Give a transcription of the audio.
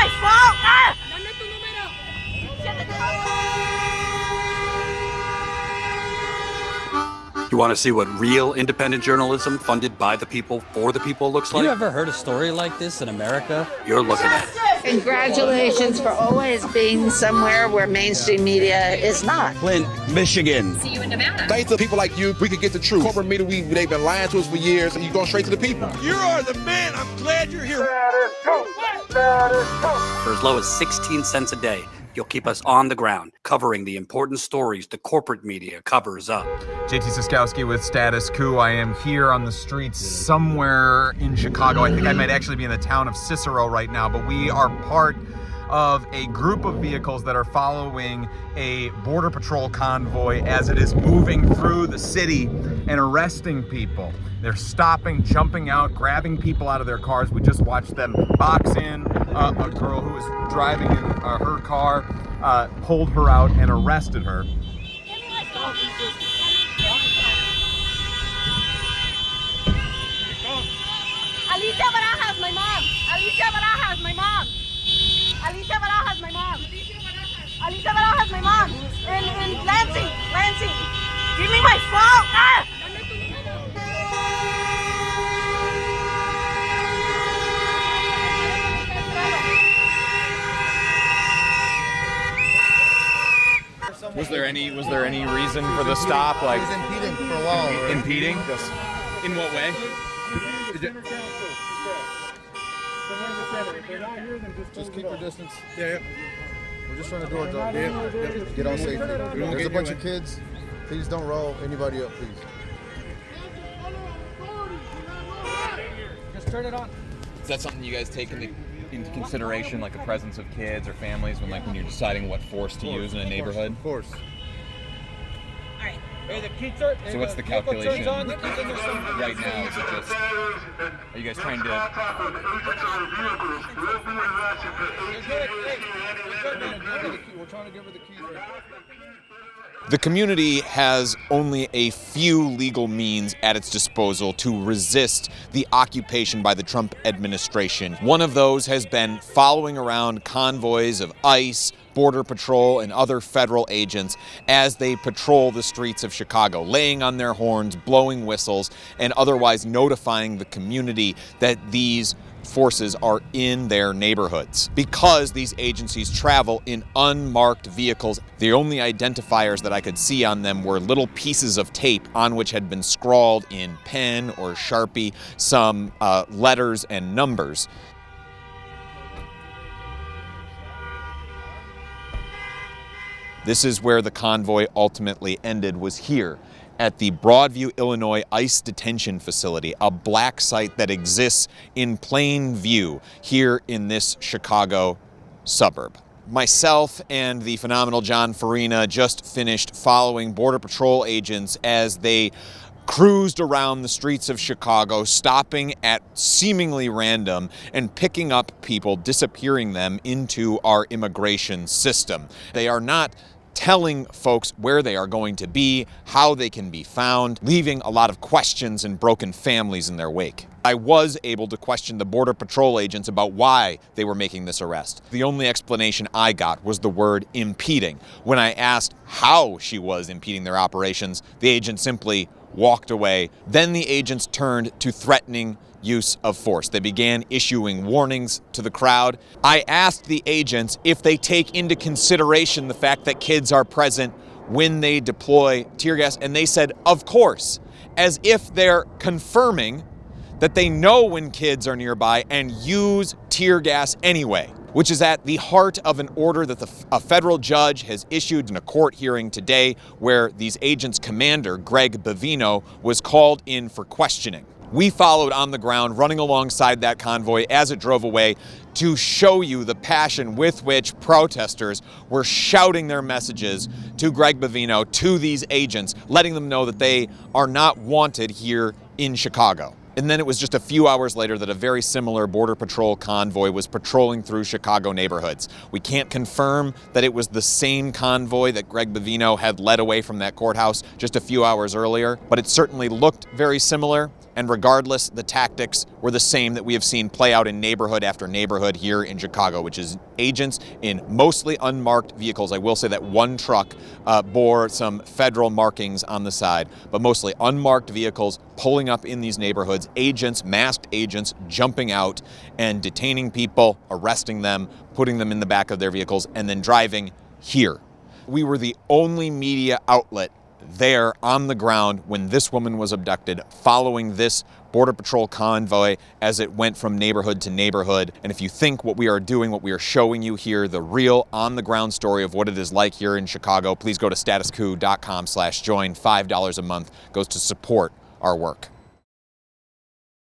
my fault! Ah! You want to see what real independent journalism funded by the people for the people looks like? You ever heard a story like this in America? You're looking at it. Congratulations for always being somewhere where mainstream media is not. Flint, Michigan. See you in Nevada. Thanks to people like you, we can get the truth. Corporate media, they've been lying to us for years, and you're going straight to the people. You are the man. I'm glad you're here. For as low as 16 cents a day, you'll keep us on the ground, covering the important stories the corporate media covers up. JT Siskowski with Status Coup. I am here on the streets somewhere in Chicago. I think I might actually be in the town of Cicero right now, but we are part of a group of vehicles that are following a Border Patrol convoy as it is moving through the city and arresting people. They're stopping, jumping out, grabbing people out of their cars. We just watched them box in a girl who was driving in her car, pulled her out and arrested her. Alicia Barajas, my mom! Alicia Barajas, my mom! Alicia Barajas, my mom! Alicia Barajas, my mom! In Lansing! Give me my phone! Ah! Was there any reason for the stop? Like, it was impeding for a while. Right? Impeding? In what way? Just keep your distance. Yeah. We're just trying to do our job. Yeah. Get on safely. There's a bunch of kids. Please don't roll anybody up, please. Just turn it on. Is that something you guys take into consideration, like the presence of kids or families when you're deciding what force to use in a neighborhood? Of course. Hey, the key turn. So what's the calculation right now? Is it just, are you guys trying to... We're trying to give her the keys. The community has only a few legal means at its disposal to resist the occupation by the Trump administration. One of those has been following around convoys of ICE, Border Patrol, and other federal agents as they patrol the streets of Chicago, laying on their horns, blowing whistles, and otherwise notifying the community that these forces are in their neighborhoods. Because these agencies travel in unmarked vehicles, the only identifiers that I could see on them were little pieces of tape on which had been scrawled in pen or Sharpie some letters and numbers. This is where the convoy ultimately ended, was here at the Broadview, Illinois ICE detention facility, a black site that exists in plain view here in this Chicago suburb. Myself and the phenomenal John Farina just finished following Border Patrol agents as they cruised around the streets of Chicago, stopping at seemingly random and picking up people, disappearing them into our immigration system. They are not telling folks where they are going to be, how they can be found, leaving a lot of questions and broken families in their wake. I was able to question the Border Patrol agents about why they were making this arrest. The only explanation I got was the word impeding. When I asked how she was impeding their operations, the agent simply walked away. Then the agents turned to threatening use of force. They began issuing warnings to the crowd. I asked the agents if they take into consideration the fact that kids are present when they deploy tear gas, and they said, of course, as if they're confirming that they know when kids are nearby and use tear gas anyway, which is at the heart of an order that a federal judge has issued in a court hearing today where these agents' commander, Greg Bavino, was called in for questioning. We followed on the ground, running alongside that convoy as it drove away to show you the passion with which protesters were shouting their messages to Greg Bavino, to these agents, letting them know that they are not wanted here in Chicago. And then it was just a few hours later that a very similar Border Patrol convoy was patrolling through Chicago neighborhoods. We can't confirm that it was the same convoy that Greg Bavino had led away from that courthouse just a few hours earlier, but it certainly looked very similar. And regardless, the tactics were the same that we have seen play out in neighborhood after neighborhood here in Chicago, which is agents in mostly unmarked vehicles. I will say that one truck bore some federal markings on the side, but mostly unmarked vehicles pulling up in these neighborhoods, agents, masked agents, jumping out and detaining people, arresting them, putting them in the back of their vehicles, and then driving here. We were the only media outlet there on the ground when this woman was abducted, following this Border Patrol convoy as it went from neighborhood to neighborhood. And if you think what we are doing, what we are showing you here, the real on-the-ground story of what it is like here in Chicago, please go to statuscoup.com/join. $5 a month goes to support our work.